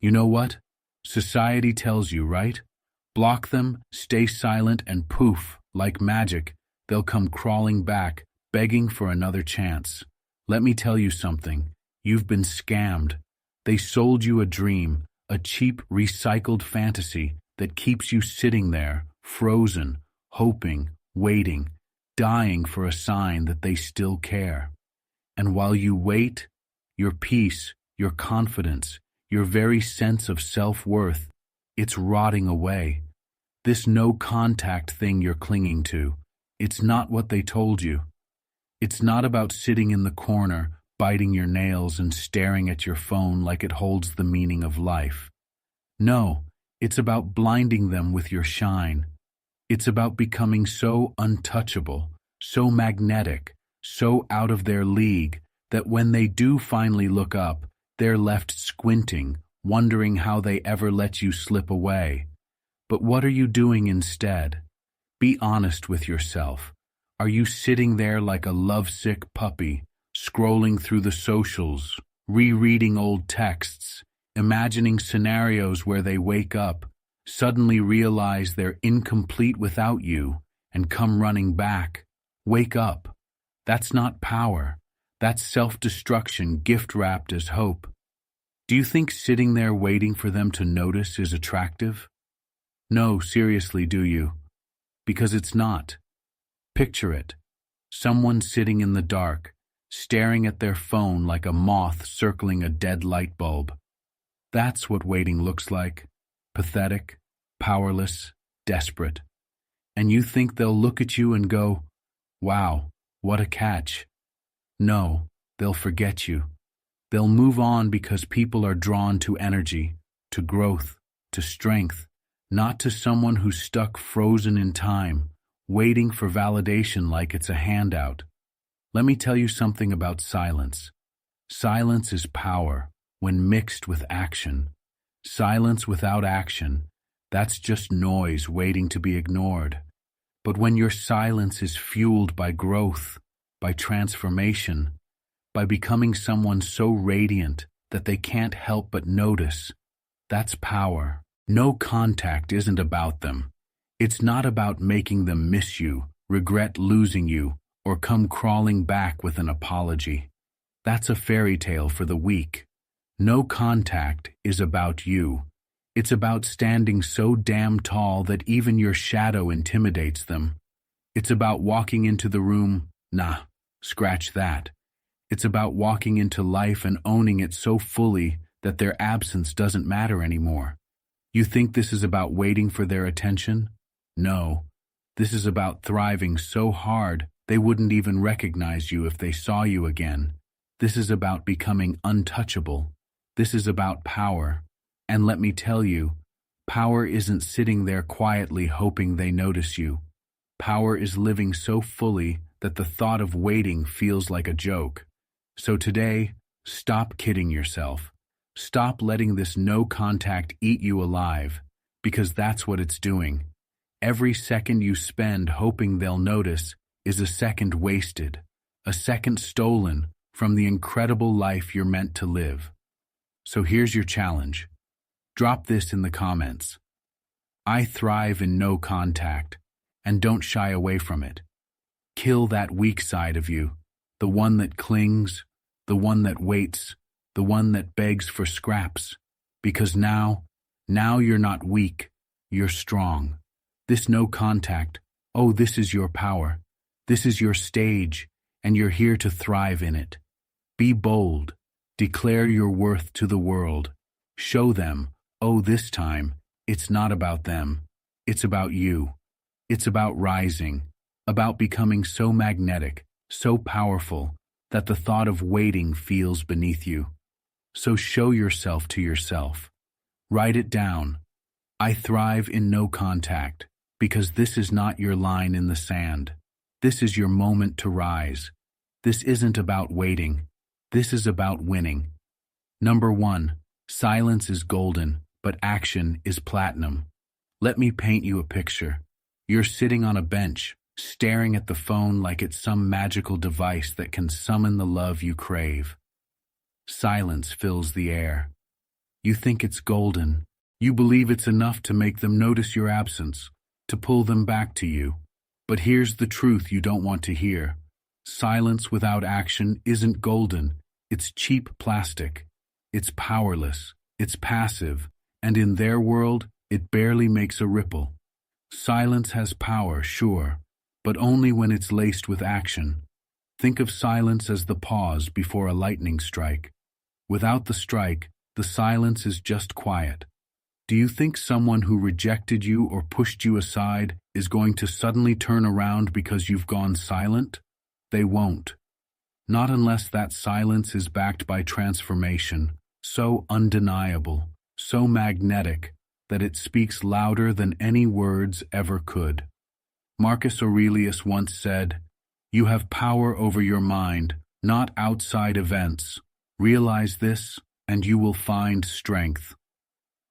You know what? Society tells you, right? Block them, stay silent, and poof, like magic, they'll come crawling back, begging for another chance. Let me tell you something. You've been scammed. They sold you a dream, a cheap, recycled fantasy that keeps you sitting there, frozen, hoping, waiting, dying for a sign that they still care. And while you wait, your peace, your confidence, your very sense of self-worth, it's rotting away. This no-contact thing you're clinging to, it's not what they told you. It's not about sitting in the corner, biting your nails and staring at your phone like it holds the meaning of life. No, it's about blinding them with your shine. It's about becoming so untouchable, so magnetic, so out of their league, that when they do finally look up, they're left squinting, wondering how they ever let you slip away. But what are you doing instead? Be honest with yourself. Are you sitting there like a lovesick puppy, scrolling through the socials, rereading old texts, imagining scenarios where they wake up, suddenly realize they're incomplete without you, and come running back? Wake up. That's not power. That's self-destruction gift-wrapped as hope. Do you think sitting there waiting for them to notice is attractive? No, seriously, do you? Because it's not. Picture it. Someone sitting in the dark, staring at their phone like a moth circling a dead light bulb. That's what waiting looks like. Pathetic, powerless, desperate. And you think they'll look at you and go, "Wow, what a catch." No, they'll forget you. They'll move on because people are drawn to energy, to growth, to strength, not to someone who's stuck frozen in time, waiting for validation like it's a handout. Let me tell you something about silence. Silence is power when mixed with action. Silence without action, that's just noise waiting to be ignored. But when your silence is fueled by growth, by transformation, by becoming someone so radiant that they can't help but notice, that's power. No contact isn't about them. It's not about making them miss you, regret losing you, or come crawling back with an apology. That's a fairy tale for the weak. No contact is about you. It's about standing so damn tall that even your shadow intimidates them. It's about walking into the room, nah, scratch that. It's about walking into life and owning it so fully that their absence doesn't matter anymore. You think this is about waiting for their attention? No. This is about thriving so hard they wouldn't even recognize you if they saw you again. This is about becoming untouchable. This is about power. And let me tell you, power isn't sitting there quietly hoping they notice you. Power is living so fully that the thought of waiting feels like a joke. So today, stop kidding yourself. Stop letting this no contact eat you alive, because that's what it's doing. Every second you spend hoping they'll notice is a second wasted, a second stolen from the incredible life you're meant to live. So here's your challenge. Drop this in the comments. I thrive in no contact, and don't shy away from it. Kill that weak side of you, the one that clings, the one that waits, the one that begs for scraps. Because now you're not weak, you're strong. This no contact, oh, this is your power. This is your stage, and you're here to thrive in it. Be bold. Declare your worth to the world. Show them, oh, this time, it's not about them. It's about you. It's about rising, about becoming so magnetic, so powerful, that the thought of waiting feels beneath you. So show yourself to yourself. Write it down. I thrive in no contact, because this is not your line in the sand. This is your moment to rise. This isn't about waiting. This is about winning. Number 1, silence is golden, but action is platinum. Let me paint you a picture. You're sitting on a bench, staring at the phone like it's some magical device that can summon the love you crave. Silence fills the air. You think it's golden. You believe it's enough to make them notice your absence, to pull them back to you. But here's the truth you don't want to hear. Silence without action isn't golden. It's cheap plastic. It's powerless. It's passive. And in their world, it barely makes a ripple. Silence has power, sure, but only when it's laced with action. Think of silence as the pause before a lightning strike. Without the strike, the silence is just quiet. Do you think someone who rejected you or pushed you aside is going to suddenly turn around because you've gone silent? They won't. Not unless that silence is backed by transformation, so undeniable, so magnetic, that it speaks louder than any words ever could. Marcus Aurelius once said, "You have power over your mind, not outside events. Realize this, and you will find strength."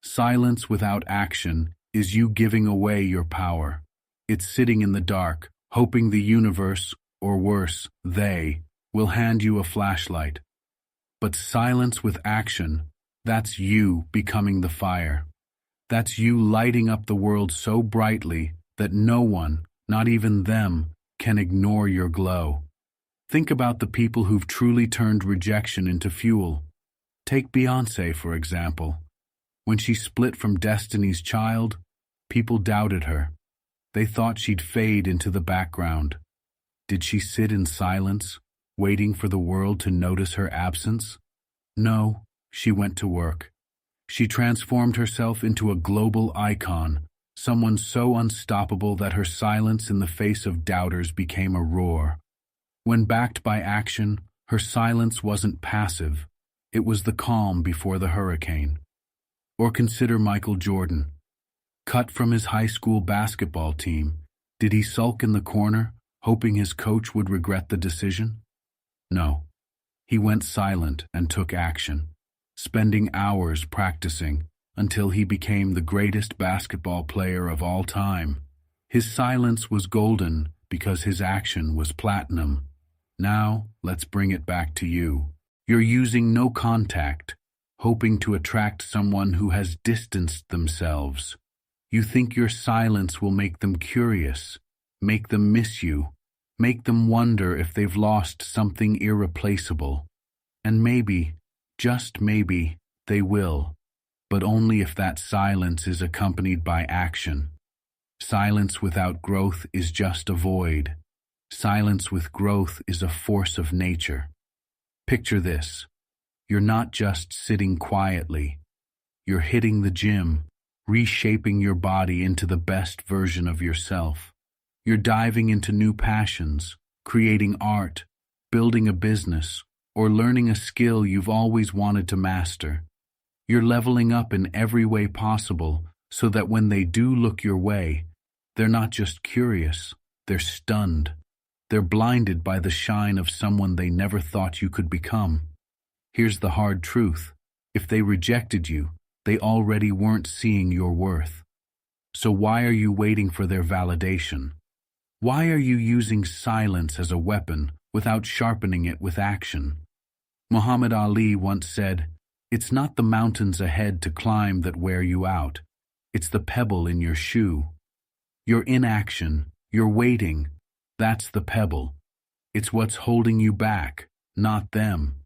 Silence without action is you giving away your power. It's sitting in the dark, hoping the universe, or worse, they, will hand you a flashlight. But silence with action, that's you becoming the fire. That's you lighting up the world so brightly that no one, not even them, can ignore your glow. Think about the people who've truly turned rejection into fuel. Take Beyoncé, for example. When she split from Destiny's Child, people doubted her. They thought she'd fade into the background. Did she sit in silence, waiting for the world to notice her absence? No, she went to work. She transformed herself into a global icon, someone so unstoppable that her silence in the face of doubters became a roar. When backed by action, her silence wasn't passive. It was the calm before the hurricane. Or consider Michael Jordan. Cut from his high school basketball team, did he sulk in the corner, hoping his coach would regret the decision? No. He went silent and took action, spending hours practicing until he became the greatest basketball player of all time. His silence was golden because his action was platinum. Now, let's bring it back to you. You're using no contact, hoping to attract someone who has distanced themselves. You think your silence will make them curious, make them miss you, make them wonder if they've lost something irreplaceable. And maybe, just maybe, they will, but only if that silence is accompanied by action. Silence without growth is just a void. Silence with growth is a force of nature. Picture this. You're not just sitting quietly. You're hitting the gym, reshaping your body into the best version of yourself. You're diving into new passions, creating art, building a business, or learning a skill you've always wanted to master. You're leveling up in every way possible so that when they do look your way, they're not just curious, they're stunned. They're blinded by the shine of someone they never thought you could become. Here's the hard truth. If they rejected you, they already weren't seeing your worth. So why are you waiting for their validation? Why are you using silence as a weapon without sharpening it with action? Muhammad Ali once said, "It's not the mountains ahead to climb that wear you out. It's the pebble in your shoe." You're in action. You're waiting. That's the pebble. It's what's holding you back, not them.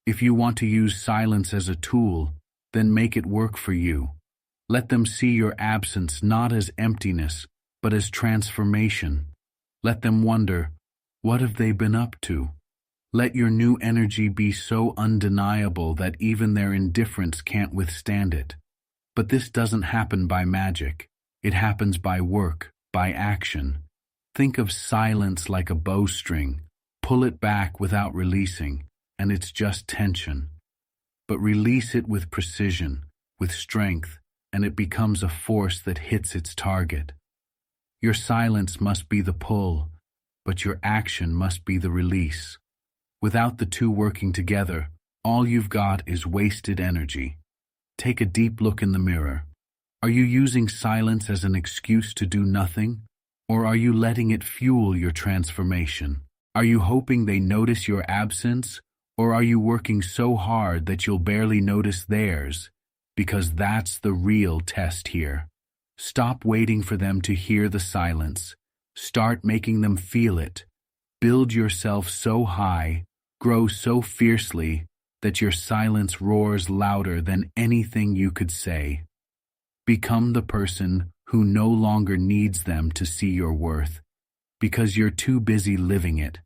If you want to use silence as a tool, then make it work for you. Let them see your absence not as emptiness, but as transformation. Let them wonder, what have they been up to? Let your new energy be so undeniable that even their indifference can't withstand it. But this doesn't happen by magic. It happens by work, by action. Think of silence like a bowstring. Pull it back without releasing, and it's just tension. But release it with precision, with strength, and it becomes a force that hits its target. Your silence must be the pull, but your action must be the release. Without the two working together, all you've got is wasted energy. Take a deep look in the mirror. Are you using silence as an excuse to do nothing? Or are you letting it fuel your transformation? Are you hoping they notice your absence? Or are you working so hard that you'll barely notice theirs? because that's the real test here. Stop waiting for them to hear the silence. Start making them feel it. Build yourself so high, grow so fiercely, that your silence roars louder than anything you could say. Become the person who no longer needs them to see your worth, because you're too busy living it.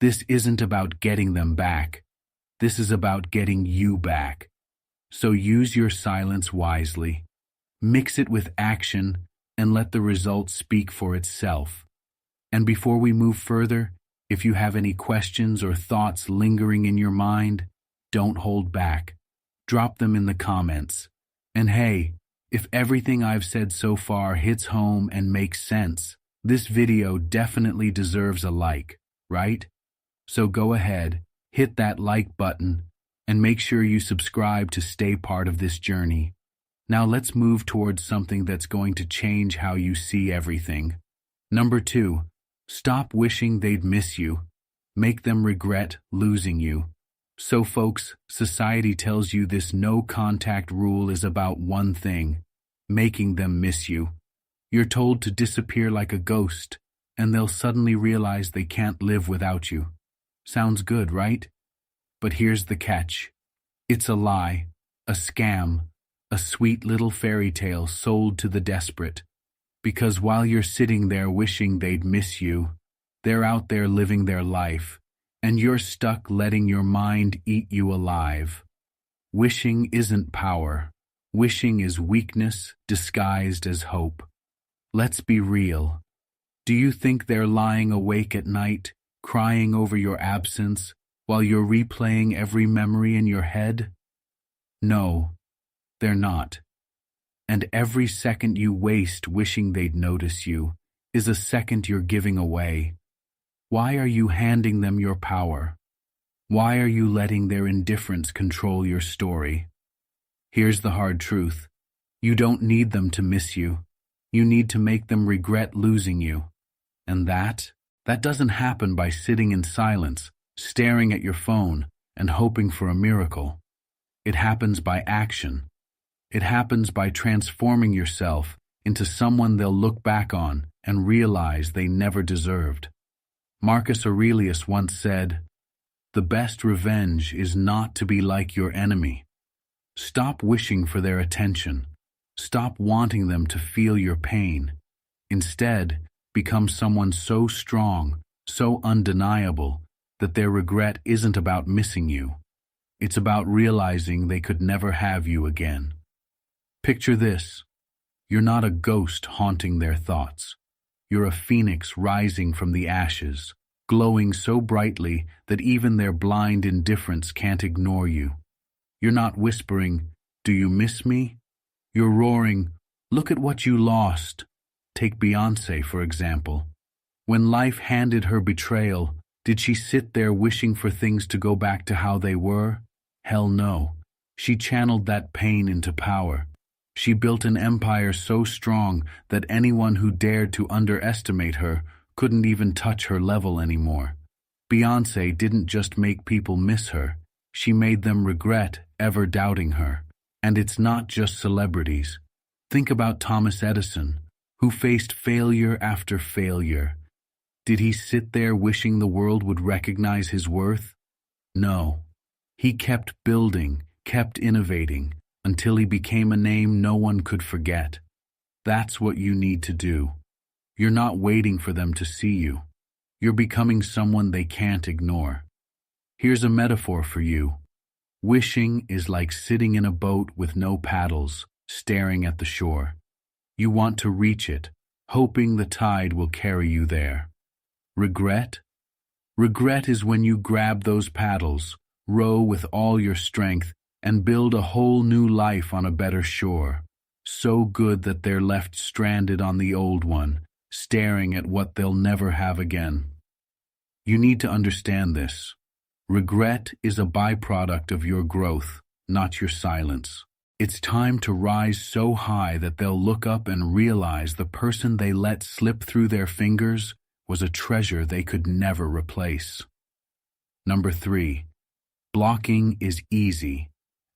This isn't about getting them back. This is about getting you back. So use your silence wisely. Mix it with action and let the result speak for itself. And before we move further, if you have any questions or thoughts lingering in your mind, don't hold back. Drop them in the comments. And hey, if everything I've said so far hits home and makes sense, this video definitely deserves a like, right? So go ahead, hit that like button, and make sure you subscribe to stay part of this journey. Now let's move towards something that's going to change how you see everything. Number 2, stop wishing they'd miss you. Make them regret losing you. So folks, society tells you this no contact rule is about one thing: making them miss you. You're told to disappear like a ghost, and they'll suddenly realize they can't live without you. Sounds good, right? But here's the catch. It's a lie, a scam, a sweet little fairy tale sold to the desperate. Because while you're sitting there wishing they'd miss you, they're out there living their life, and you're stuck letting your mind eat you alive. Wishing isn't power. Wishing is weakness disguised as hope. Let's be real. Do you think they're lying awake at night, crying over your absence, while you're replaying every memory in your head? No, they're not. And every second you waste wishing they'd notice you is a second you're giving away. Why are you handing them your power? Why are you letting their indifference control your story? Here's the hard truth. You don't need them to miss you. You need to make them regret losing you. And that doesn't happen by sitting in silence, staring at your phone, and hoping for a miracle. It happens by action. It happens by transforming yourself into someone they'll look back on and realize they never deserved. Marcus Aurelius once said, "The best revenge is not to be like your enemy." Stop wishing for their attention. Stop wanting them to feel your pain. Instead, become someone so strong, so undeniable, that their regret isn't about missing you. It's about realizing they could never have you again. Picture this. You're not a ghost haunting their thoughts. You're a phoenix rising from the ashes, glowing so brightly that even their blind indifference can't ignore you. You're not whispering, "Do you miss me?" You're roaring, "Look at what you lost." Take Beyoncé, for example. When life handed her betrayal, did she sit there wishing for things to go back to how they were? Hell no. She channeled that pain into power. She built an empire so strong that anyone who dared to underestimate her couldn't even touch her level anymore. Beyoncé didn't just make people miss her, she made them regret ever doubting her. And it's not just celebrities. Think about Thomas Edison, who faced failure after failure. Did he sit there wishing the world would recognize his worth? No. He kept building, kept innovating, until he became a name no one could forget. That's what you need to do. You're not waiting for them to see you. You're becoming someone they can't ignore. Here's a metaphor for you. Wishing is like sitting in a boat with no paddles, staring at the shore. You want to reach it, hoping the tide will carry you there. Regret? Regret is when you grab those paddles, row with all your strength, and build a whole new life on a better shore. So good that they're left stranded on the old one, staring at what they'll never have again. You need to understand this. Regret is a byproduct of your growth, not your silence. It's time to rise so high that they'll look up and realize the person they let slip through their fingers was a treasure they could never replace. Number 3, blocking is easy,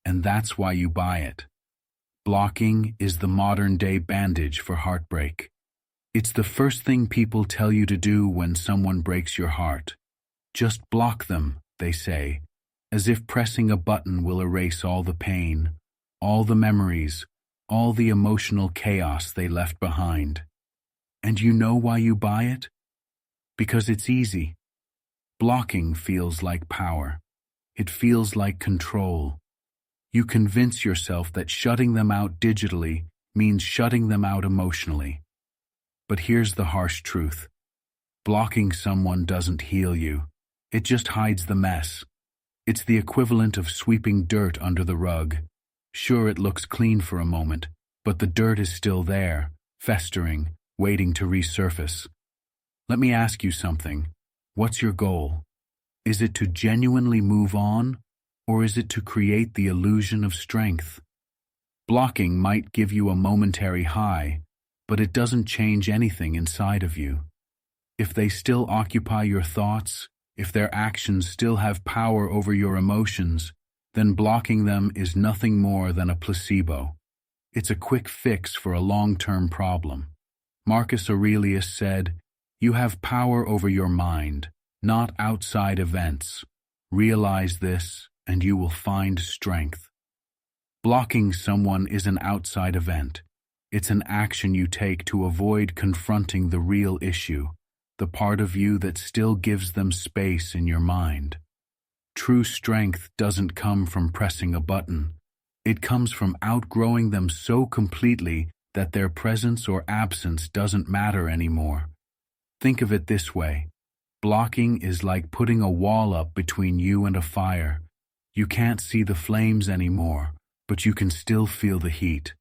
and that's why you buy it. Blocking is the modern-day bandage for heartbreak. It's the first thing people tell you to do when someone breaks your heart. Just block them, they say, as if pressing a button will erase all the pain, all the memories, all the emotional chaos they left behind. And you know why you buy it? Because it's easy. Blocking feels like power. It feels like control. You convince yourself that shutting them out digitally means shutting them out emotionally. But here's the harsh truth. Blocking someone doesn't heal you. It just hides the mess. It's the equivalent of sweeping dirt under the rug. Sure, it looks clean for a moment, but the dirt is still there, festering, waiting to resurface. Let me ask you something. What's your goal? Is it to genuinely move on, or is it to create the illusion of strength? Blocking might give you a momentary high, but it doesn't change anything inside of you. If they still occupy your thoughts, if their actions still have power over your emotions, then blocking them is nothing more than a placebo. It's a quick fix for a long-term problem. Marcus Aurelius said, "You have power over your mind, not outside events. Realize this, and you will find strength." Blocking someone is an outside event. It's an action you take to avoid confronting the real issue, the part of you that still gives them space in your mind. True strength doesn't come from pressing a button. It comes from outgrowing them so completely that their presence or absence doesn't matter anymore. Think of it this way. Blocking is like putting a wall up between you and a fire. You can't see the flames anymore, but you can still feel the heat.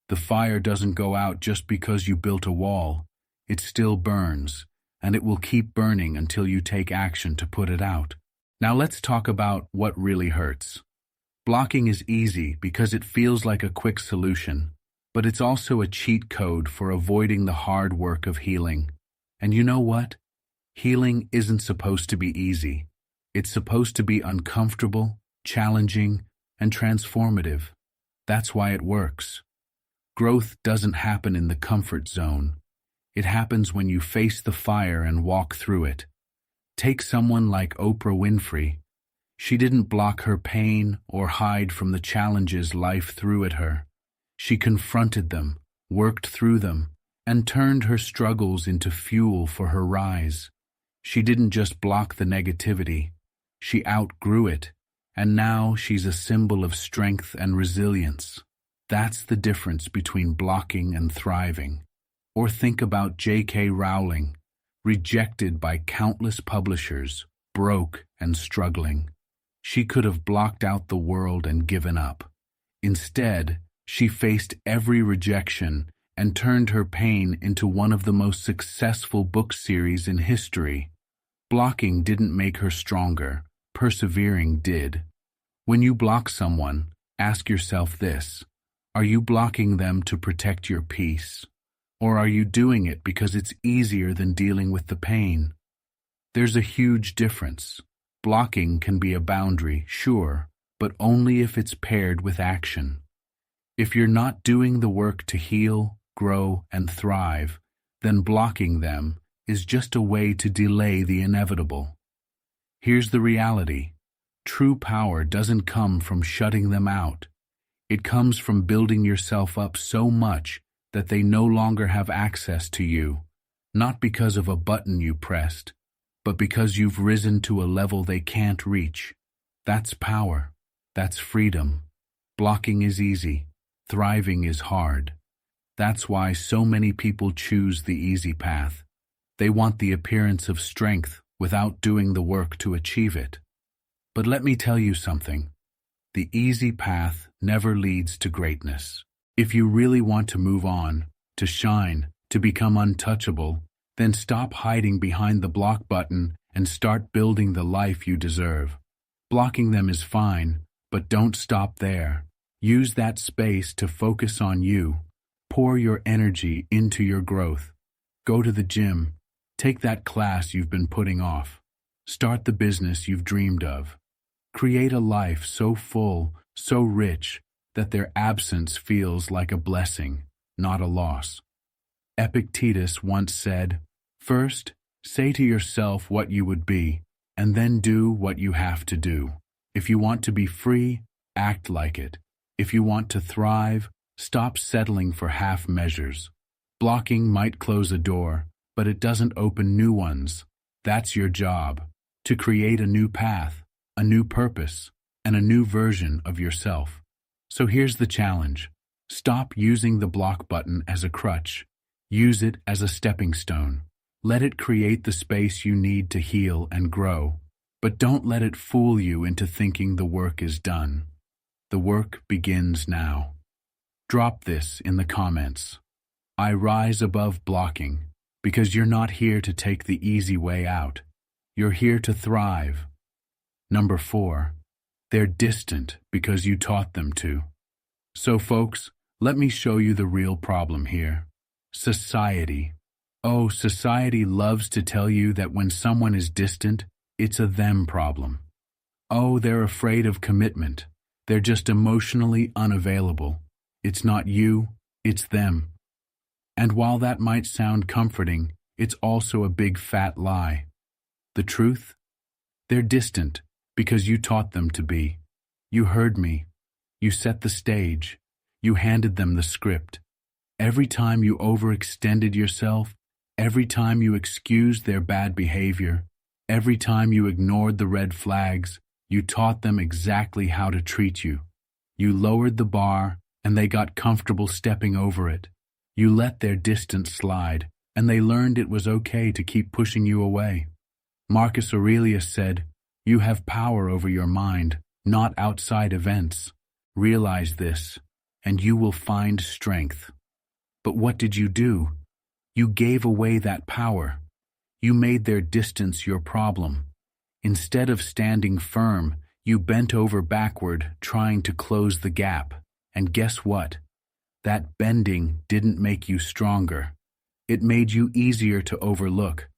The fire doesn't go out just because you built a wall. It still burns, and it will keep burning until you take action to put it out. Now let's talk about what really hurts. Blocking is easy because it feels like a quick solution, but it's also a cheat code for avoiding the hard work of healing. And you know what? Healing isn't supposed to be easy. It's supposed to be uncomfortable, challenging, and transformative. That's why it works. Growth doesn't happen in the comfort zone. It happens when you face the fire and walk through it. Take someone like Oprah Winfrey. She didn't block her pain or hide from the challenges life threw at her. She confronted them, worked through them, and turned her struggles into fuel for her rise. She didn't just block the negativity. She outgrew it, and now she's a symbol of strength and resilience. That's the difference between blocking and thriving. Or think about J.K. Rowling, rejected by countless publishers, broke and struggling. She could have blocked out the world and given up. Instead, she faced every rejection and turned her pain into one of the most successful book series in history. Blocking didn't make her stronger, persevering did. When you block someone, ask yourself this: are you blocking them to protect your peace? Or are you doing it because it's easier than dealing with the pain? There's a huge difference. Blocking can be a boundary, sure, but only if it's paired with action. If you're not doing the work to heal, grow, and thrive, then blocking them is just a way to delay the inevitable. Here's the reality. True power doesn't come from shutting them out. It comes from building yourself up so much that they no longer have access to you, not because of a button you pressed, but because you've risen to a level they can't reach. That's power. That's freedom. Blocking is easy. Thriving is hard. That's why so many people choose the easy path. They want the appearance of strength without doing the work to achieve it. But let me tell you something. The easy path never leads to greatness. If you really want to move on, to shine, to become untouchable, then stop hiding behind the block button and start building the life you deserve. Blocking them is fine, but don't stop there. Use that space to focus on you. Pour your energy into your growth. Go to the gym. Take that class you've been putting off. Start the business you've dreamed of. Create a life so full, so rich, that their absence feels like a blessing, not a loss. Epictetus once said, "First, say to yourself what you would be, and then do what you have to do. If you want to be free, act like it. If you want to thrive, stop settling for half measures. Blocking might close a door, but it doesn't open new ones. That's your job, to create a new path, a new purpose, and a new version of yourself." So here's the challenge. Stop using the block button as a crutch. Use it as a stepping stone. Let it create the space you need to heal and grow. But don't let it fool you into thinking the work is done. The work begins now. Drop this in the comments. I rise above blocking, because you're not here to take the easy way out. You're here to thrive. Number 4, they're distant because you taught them to. So folks, let me show you the real problem here. Society. Oh, society loves to tell you that when someone is distant, it's a them problem. Oh, they're afraid of commitment. They're just emotionally unavailable. It's not you, it's them. And while that might sound comforting, it's also a big fat lie. The truth? They're distant because you taught them to be. You heard me. You set the stage. You handed them the script. Every time you overextended yourself, every time you excused their bad behavior, every time you ignored the red flags, you taught them exactly how to treat you. You lowered the bar, and they got comfortable stepping over it. You let their distance slide, and they learned it was okay to keep pushing you away. Marcus Aurelius said, "You have power over your mind, not outside events. Realize this, and you will find strength." But what did you do? You gave away that power. You made their distance your problem. Instead of standing firm, you bent over backward, trying to close the gap. And guess what? That bending didn't make you stronger. It made you easier to overlook.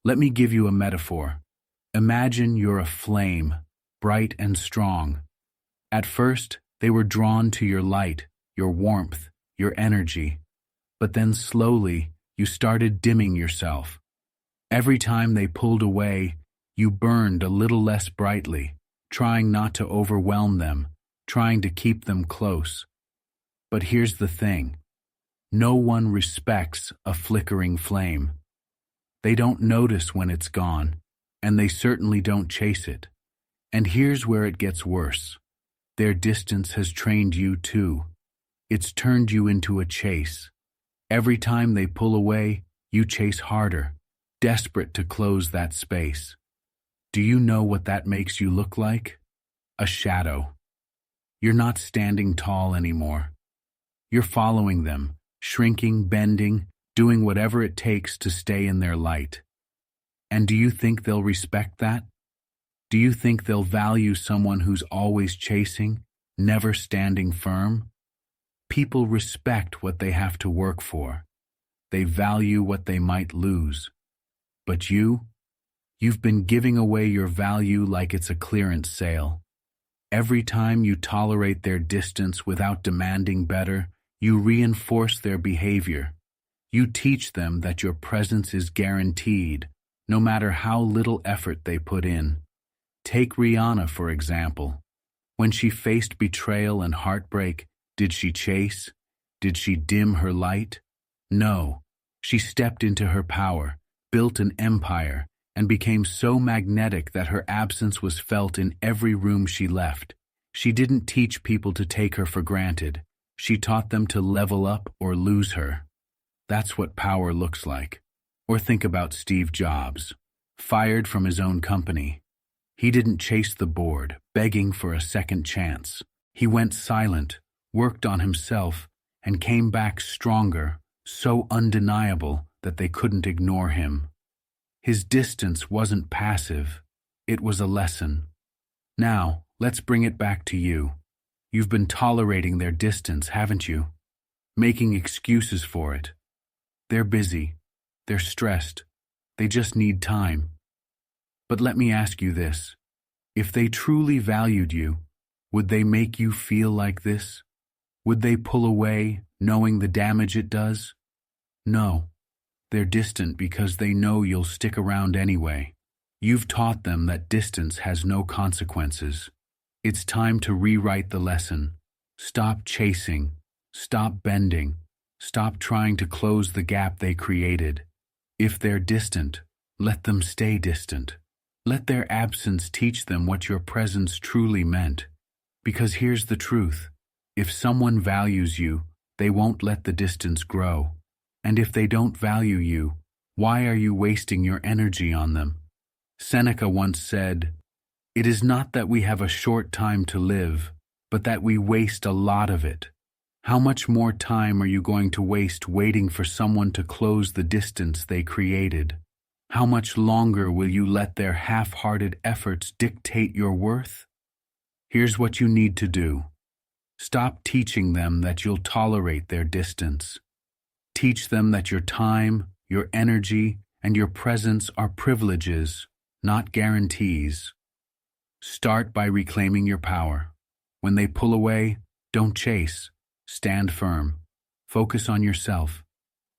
Let me give you a metaphor. Imagine you're a flame, bright and strong. At first, they were drawn to your light, your warmth, your energy. But then slowly, you started dimming yourself. Every time they pulled away, you burned a little less brightly, trying not to overwhelm them, trying to keep them close. But here's the thing. No one respects a flickering flame. They don't notice when it's gone, and they certainly don't chase it. And here's where it gets worse. Their distance has trained you too. It's turned you into a chase. Every time they pull away, you chase harder, desperate to close that space. Do you know what that makes you look like? A shadow. You're not standing tall anymore. You're following them, shrinking, bending, doing whatever it takes to stay in their light. And do you think they'll respect that? Do you think they'll value someone who's always chasing, never standing firm? People respect what they have to work for. They value what they might lose. But you've been giving away your value like it's a clearance sale. Every time you tolerate their distance without demanding better, you reinforce their behavior. You teach them that your presence is guaranteed, no matter how little effort they put in. Take Rihanna, for example. When she faced betrayal and heartbreak, did she chase? Did she dim her light? No. She stepped into her power, built an empire, and became so magnetic that her absence was felt in every room she left. She didn't teach people to take her for granted. She taught them to level up or lose her. That's what power looks like. Or think about Steve Jobs, fired from his own company. He didn't chase the board, begging for a second chance. He went silent, worked on himself, and came back stronger, so undeniable that they couldn't ignore him. His distance wasn't passive, it was a lesson. Now, let's bring it back to you. You've been tolerating their distance, haven't you? Making excuses for it. They're busy, they're stressed, they just need time. But let me ask you this. If they truly valued you, Would they make you feel like this? Would they pull away, knowing the damage it does? No. They're distant because they know you'll stick around anyway. You've taught them that distance has no consequences. It's time to rewrite the lesson. Stop chasing. Stop bending. Stop trying to close the gap they created. If they're distant, let them stay distant. Let their absence teach them what your presence truly meant. Because here's the truth. If someone values you, they won't let the distance grow. And if they don't value you, why are you wasting your energy on them? Seneca once said, "It is not that we have a short time to live, but that we waste a lot of it." How much more time are you going to waste waiting for someone to close the distance they created? How much longer will you let their half-hearted efforts dictate your worth? Here's what you need to do. Stop teaching them that you'll tolerate their distance. Teach them that your time, your energy, and your presence are privileges, not guarantees. Start by reclaiming your power. When they pull away, don't chase. Stand firm. Focus on yourself.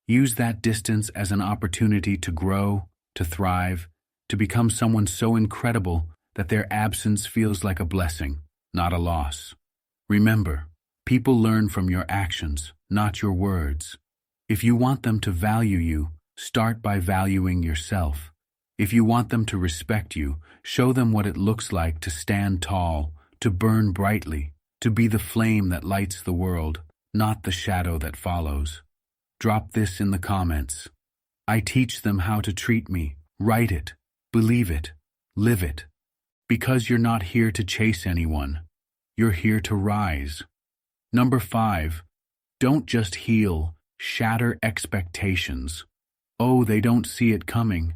Use that distance as an opportunity to grow, to thrive, to become someone so incredible that their absence feels like a blessing, not a loss. Remember, people learn from your actions, not your words. If you want them to value you, start by valuing yourself. If you want them to respect you, show them what it looks like to stand tall, to burn brightly, to be the flame that lights the world, not the shadow that follows. Drop this in the comments. I teach them how to treat me. Write it, believe it, live it. Because you're not here to chase anyone. You're here to rise. Number 5, don't just heal, shatter expectations. Oh, they don't see it coming.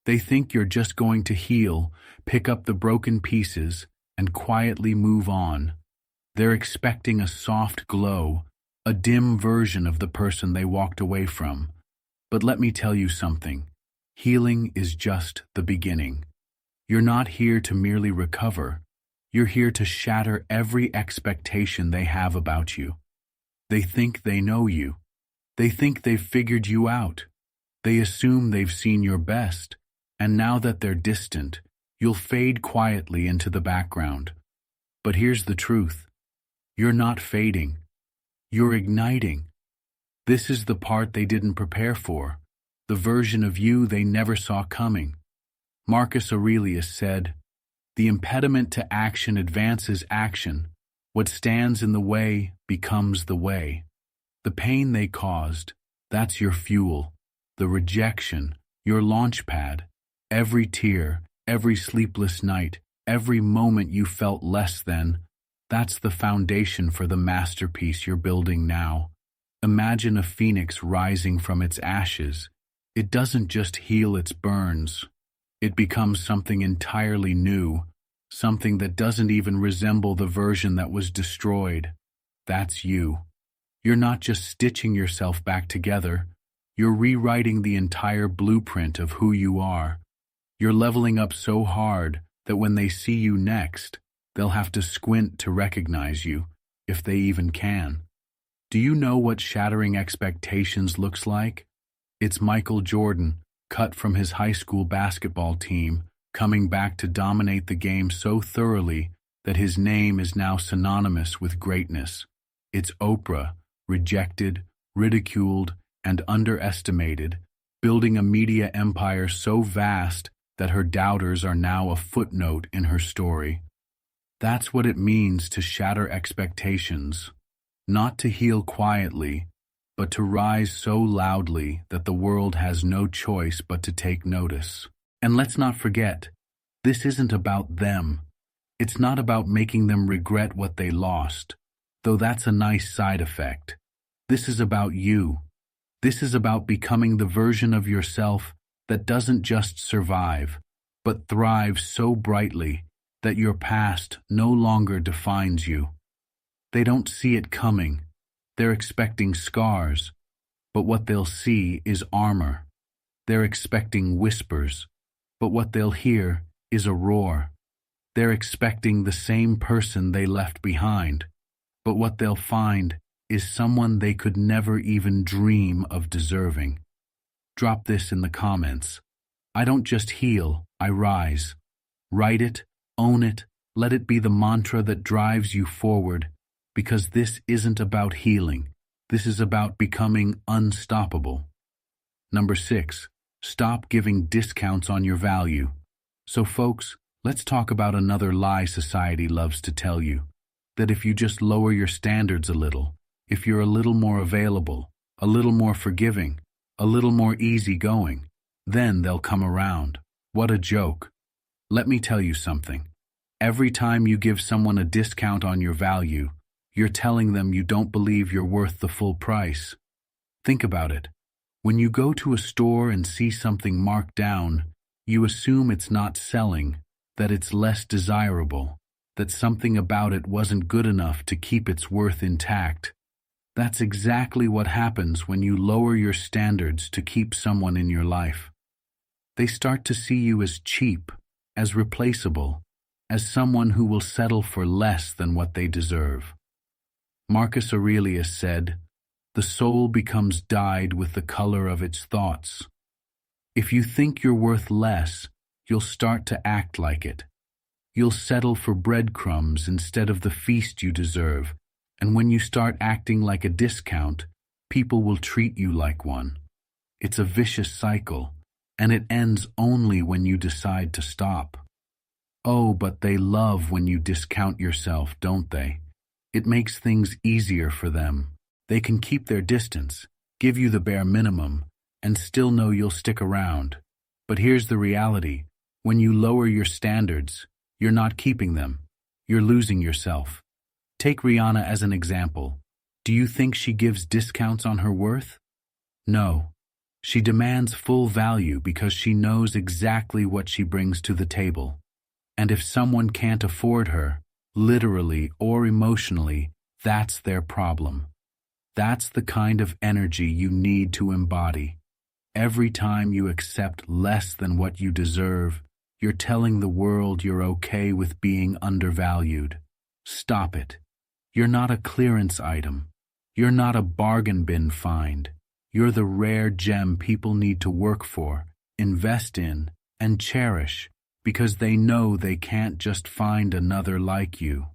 They think you're just going to heal, pick up the broken pieces, and quietly move on. They're expecting a soft glow, a dim version of the person they walked away from. But let me tell you something. Healing is just the beginning. You're not here to merely recover. You're here to shatter every expectation they have about you. They think they know you. They think they've figured you out. They assume they've seen your best. And now that they're distant, you'll fade quietly into the background. But here's the truth. You're not fading. You're igniting. This is the part they didn't prepare for, the version of you they never saw coming. Marcus Aurelius said, "The impediment to action advances action. What stands in the way becomes the way." The pain they caused, that's your fuel. The rejection, your launch pad. Every tear, every sleepless night, every moment you felt less than, that's the foundation for the masterpiece you're building now. Imagine a phoenix rising from its ashes. It doesn't just heal its burns. It becomes something entirely new, something that doesn't even resemble the version that was destroyed. That's you. You're not just stitching yourself back together. You're rewriting the entire blueprint of who you are. You're leveling up so hard that when they see you next, they'll have to squint to recognize you, if they even can. Do you know what shattering expectations looks like? It's Michael Jordan, cut from his high school basketball team, coming back to dominate the game so thoroughly that his name is now synonymous with greatness. It's Oprah, rejected, ridiculed, and underestimated, building a media empire so vast that her doubters are now a footnote in her story. That's what it means to shatter expectations, not to heal quietly, but to rise so loudly that the world has no choice but to take notice. And let's not forget, this isn't about them. It's not about making them regret what they lost, though that's a nice side effect. This is about you. This is about becoming the version of yourself that doesn't just survive, but thrives so brightly that your past no longer defines you. They don't see it coming. They're expecting scars, but what they'll see is armor. They're expecting whispers, but what they'll hear is a roar. They're expecting the same person they left behind, but what they'll find is someone they could never even dream of deserving. Drop this in the comments. I don't just heal, I rise. Write it, own it, let it be the mantra that drives you forward, because this isn't about healing. This is about becoming unstoppable. Number 6, stop giving discounts on your value. So folks, let's talk about another lie society loves to tell you, that if you just lower your standards a little, if you're a little more available, a little more forgiving, a little more easygoing, then they'll come around. What a joke. Let me tell you something. Every time you give someone a discount on your value, you're telling them you don't believe you're worth the full price. Think about it. When you go to a store and see something marked down, you assume it's not selling, that it's less desirable, that something about it wasn't good enough to keep its worth intact. That's exactly what happens when you lower your standards to keep someone in your life. They start to see you as cheap, as replaceable, as someone who will settle for less than what they deserve. Marcus Aurelius said, "The soul becomes dyed with the color of its thoughts." If you think you're worth less, you'll start to act like it. You'll settle for breadcrumbs instead of the feast you deserve, and when you start acting like a discount, people will treat you like one. It's a vicious cycle, and it ends only when you decide to stop. Oh, but they love when you discount yourself, don't they? It makes things easier for them. They can keep their distance, give you the bare minimum, and still know you'll stick around. But here's the reality. When you lower your standards, you're not keeping them. You're losing yourself. Take Rihanna as an example. Do you think she gives discounts on her worth? No. She demands full value because she knows exactly what she brings to the table. And if someone can't afford her, literally or emotionally, that's their problem. That's the kind of energy you need to embody. Every time you accept less than what you deserve, you're telling the world you're okay with being undervalued. Stop it. You're not a clearance item. You're not a bargain bin find. You're the rare gem people need to work for, invest in, and cherish, because they know they can't just find another like you.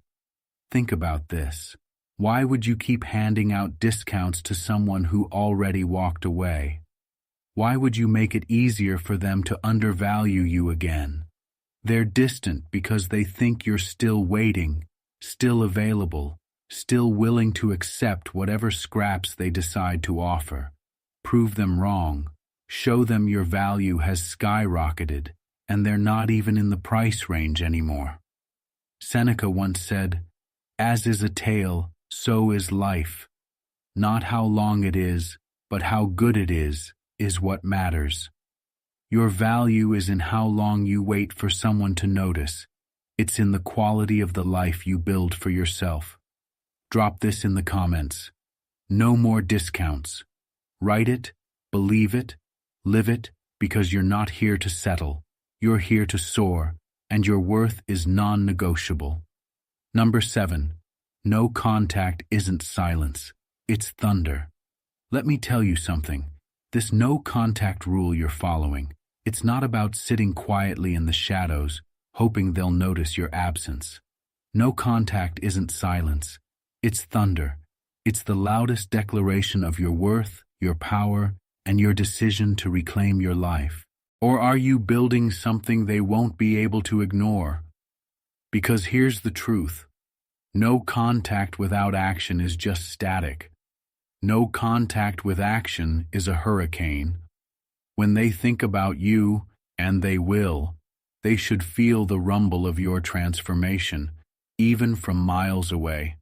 Think about this. Why would you keep handing out discounts to someone who already walked away? Why would you make it easier for them to undervalue you again? They're distant because they think you're still waiting, still available, still willing to accept whatever scraps they decide to offer. Prove them wrong. Show them your value has skyrocketed, and they're not even in the price range anymore. Seneca once said, "As is a tale, so is life. Not how long it is, but how good it is what matters." Your value is in how long you wait for someone to notice. It's in the quality of the life you build for yourself. Drop this in the comments. No more discounts. Write it, believe it, live it, because you're not here to settle. You're here to soar, and your worth is non-negotiable. Number 7. No contact isn't silence. It's thunder. Let me tell you something. This no contact rule you're following, it's not about sitting quietly in the shadows, hoping they'll notice your absence. No contact isn't silence. It's thunder. It's the loudest declaration of your worth, your power, and your decision to reclaim your life. Or are you building something they won't be able to ignore? Because here's the truth. No contact without action is just static. No contact with action is a hurricane. When they think about you, and they will, they should feel the rumble of your transformation, even from miles away.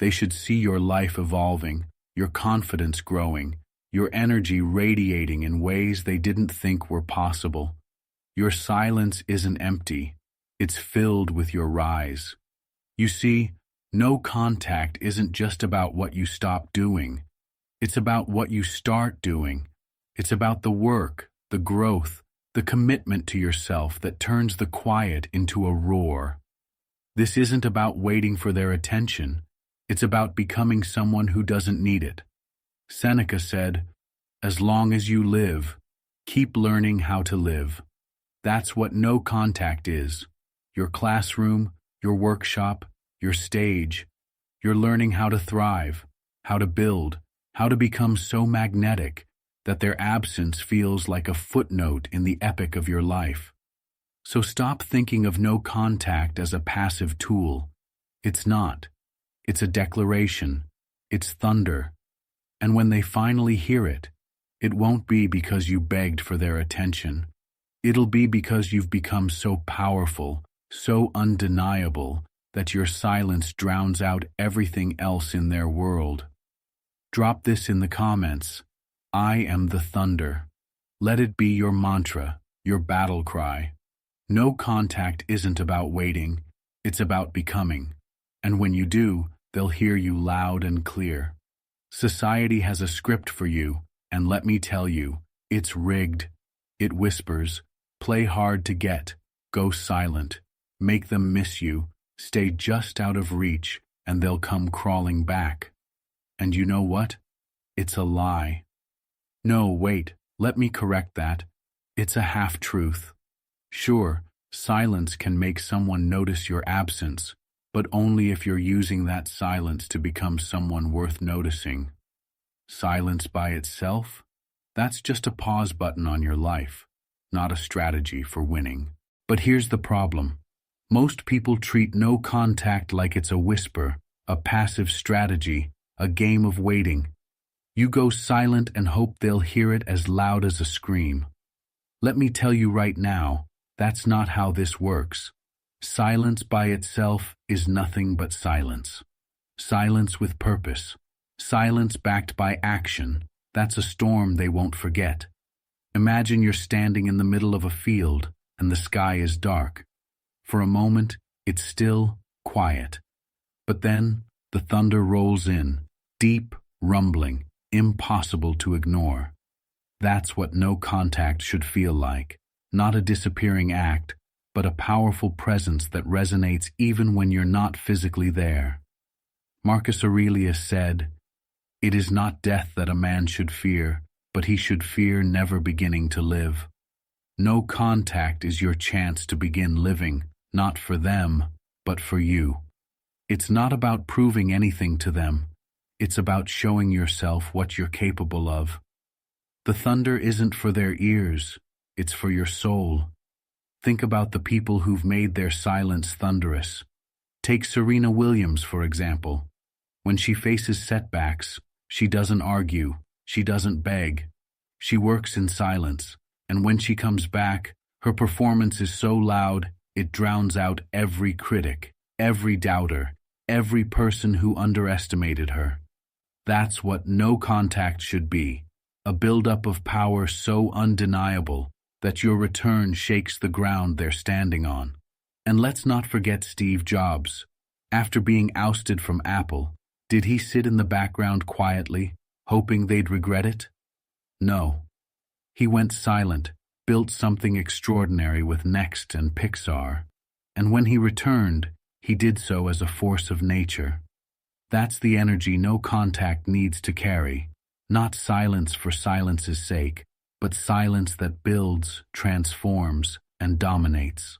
They should see your life evolving, your confidence growing, your energy radiating in ways they didn't think were possible. Your silence isn't empty, it's filled with your rise. You see, no contact isn't just about what you stop doing. It's about what you start doing. It's about the work, the growth, the commitment to yourself that turns the quiet into a roar. This isn't about waiting for their attention. It's about becoming someone who doesn't need it. Seneca said, "As long as you live, keep learning how to live." That's what no contact is. Your classroom, your workshop, your stage. You're learning how to thrive, how to build, how to become so magnetic that their absence feels like a footnote in the epic of your life. So stop thinking of no contact as a passive tool. It's not. It's a declaration. It's thunder. And when they finally hear it, it won't be because you begged for their attention. It'll be because you've become so powerful, so undeniable, that your silence drowns out everything else in their world. Drop this in the comments. I am the thunder. Let it be your mantra, your battle cry. No contact isn't about waiting, it's about becoming. And when you do, they'll hear you loud and clear. Society has a script for you, and let me tell you, it's rigged. It whispers, play hard to get, go silent, make them miss you, stay just out of reach, and they'll come crawling back. And you know what? It's a lie. No, wait, let me correct that. It's a half-truth. Sure, silence can make someone notice your absence, but only if you're using that silence to become someone worth noticing. Silence by itself? That's just a pause button on your life, not a strategy for winning. But here's the problem. Most people treat no contact like it's a whisper, a passive strategy, a game of waiting. You go silent and hope they'll hear it as loud as a scream. Let me tell you right now, that's not how this works. Silence by itself is nothing but silence. Silence with purpose. Silence backed by action. That's a storm they won't forget. Imagine you're standing in the middle of a field and the sky is dark. For a moment, it's still, quiet. But then, the thunder rolls in, deep, rumbling, impossible to ignore. That's what no contact should feel like. Not a disappearing act, but a powerful presence that resonates even when you're not physically there. Marcus Aurelius said, "It is not death that a man should fear, but he should fear never beginning to live." No contact is your chance to begin living, not for them, but for you. It's not about proving anything to them. It's about showing yourself what you're capable of. The thunder isn't for their ears, it's for your soul. Think about the people who've made their silence thunderous. Take Serena Williams, for example. When she faces setbacks, she doesn't argue, she doesn't beg. She works in silence, and when she comes back, her performance is so loud, it drowns out every critic, every doubter, every person who underestimated her. That's what no contact should be, a buildup of power so undeniable that your return shakes the ground they're standing on. And let's not forget Steve Jobs. After being ousted from Apple, did he sit in the background quietly, hoping they'd regret it? No. He went silent, built something extraordinary with Next and Pixar, and when he returned, he did so as a force of nature. That's the energy no contact needs to carry, not silence for silence's sake, but silence that builds, transforms, and dominates.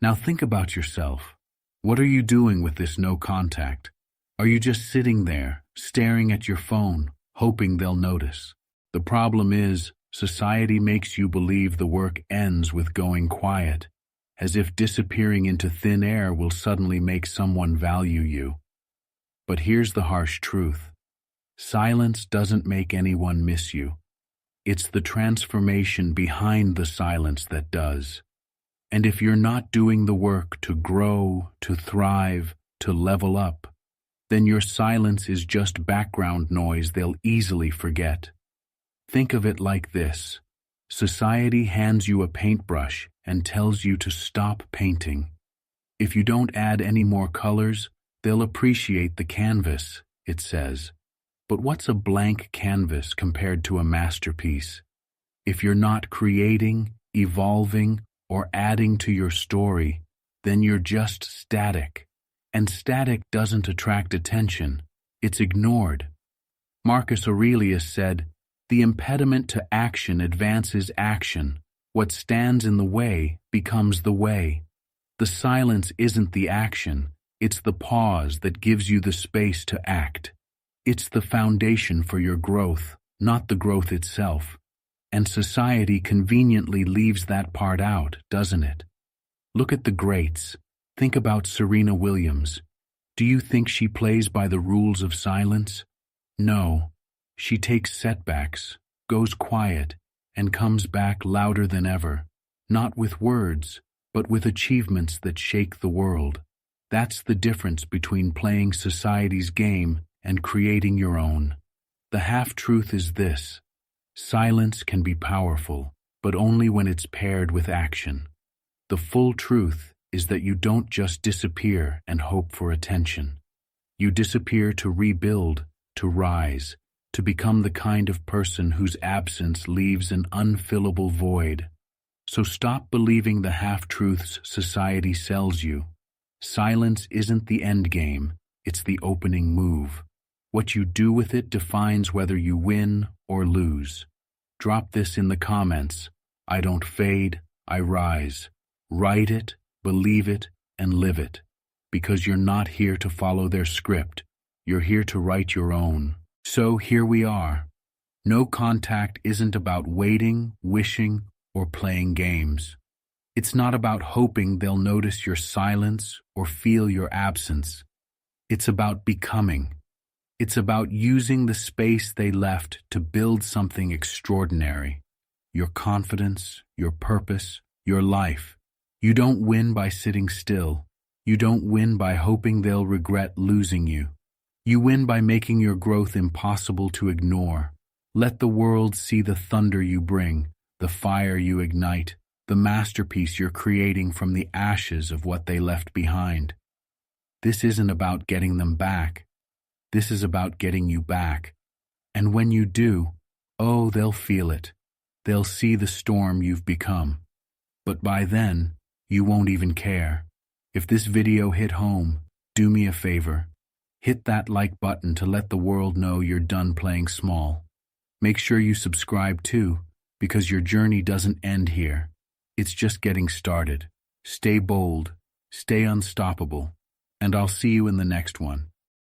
Now think about yourself. What are you doing with this no contact? Are you just sitting there, staring at your phone, hoping they'll notice? The problem is, society makes you believe the work ends with going quiet, as if disappearing into thin air will suddenly make someone value you. But here's the harsh truth. Silence doesn't make anyone miss you. It's the transformation behind the silence that does. And if you're not doing the work to grow, to thrive, to level up, then your silence is just background noise they'll easily forget. Think of it like this. Society hands you a paintbrush and tells you to stop painting. If you don't add any more colors, they'll appreciate the canvas, it says. But what's a blank canvas compared to a masterpiece? If you're not creating, evolving, or adding to your story, then you're just static. And static doesn't attract attention, it's ignored. Marcus Aurelius said, "The impediment to action advances action. What stands in the way becomes the way." The silence isn't the action, it's the pause that gives you the space to act. It's the foundation for your growth, not the growth itself. And society conveniently leaves that part out, doesn't it? Look at the greats. Think about Serena Williams. Do you think she plays by the rules of silence? No. She takes setbacks, goes quiet, and comes back louder than ever, not with words, but with achievements that shake the world. That's the difference between playing society's game and creating your own. The half-truth is this: silence can be powerful, but only when it's paired with action. The full truth is that you don't just disappear and hope for attention. You disappear to rebuild, to rise, to become the kind of person whose absence leaves an unfillable void. So stop believing the half-truths society sells you. Silence isn't the end game, it's the opening move. What you do with it defines whether you win or lose. Drop this in the comments. I don't fade, I rise. Write it, believe it, and live it. Because you're not here to follow their script. You're here to write your own. So here we are. No contact isn't about waiting, wishing, or playing games. It's not about hoping they'll notice your silence or feel your absence. It's about becoming. It's about using the space they left to build something extraordinary. Your confidence, your purpose, your life. You don't win by sitting still. You don't win by hoping they'll regret losing you. You win by making your growth impossible to ignore. Let the world see the thunder you bring, the fire you ignite, the masterpiece you're creating from the ashes of what they left behind. This isn't about getting them back. This is about getting you back. And when you do, oh, they'll feel it. They'll see the storm you've become. But by then, you won't even care. If this video hit home, do me a favor. Hit that like button to let the world know you're done playing small. Make sure you subscribe too, because your journey doesn't end here. It's just getting started. Stay bold, stay unstoppable, and I'll see you in the next one.